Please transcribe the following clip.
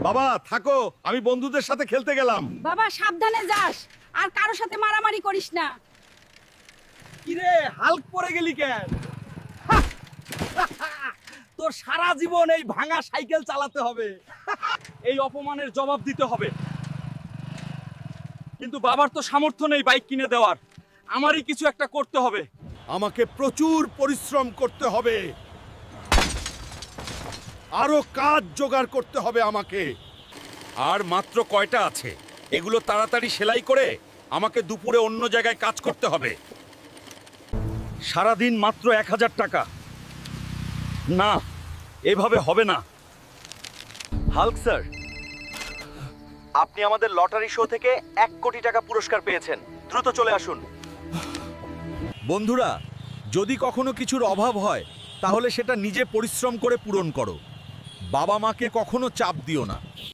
বাবা থাকো, আমি বন্ধুদের সাথে খেলতে গেলাম। বাবা সাবধানে যাস, আর কারোর সাথে মারামারি করিস না। কিরে হাল্ক পরে গেলি কেন? তোর সারা জীবন এই ভাঙা সাইকেল চালাতে হবে। এই অপমানের জবাব দিতে হবে। কিন্তু বাবার তো সামর্থ্য নেই বাইক কিনে দেওয়ার। আমারই কিছু একটা করতে হবে। আমাকে প্রচুর পরিশ্রম করতে হবে, আরো কাজ জোগাড় করতে হবে আমাকে। আর মাত্র কয়টা আছে? এগুলো তাড়াতাড়ি সেলাই করে আমাকে দুপুরে অন্য জায়গায় কাজ করতে হবে। সারাদিন মাত্র 1000 টাকা। না, এভাবে হবে না। হাল্ক স্যার, আপনি আমাদের লটারি শো থেকে 1 কোটি টাকা পুরস্কার পেয়েছেন। দ্রুত চলে আসুন। বন্ধুরা, যদি কখনো কিছুর অভাব হয় তাহলে সেটা নিজে পরিশ্রম করে পূরণ করো। বাবা মাকে কখনো চাপ দিও না।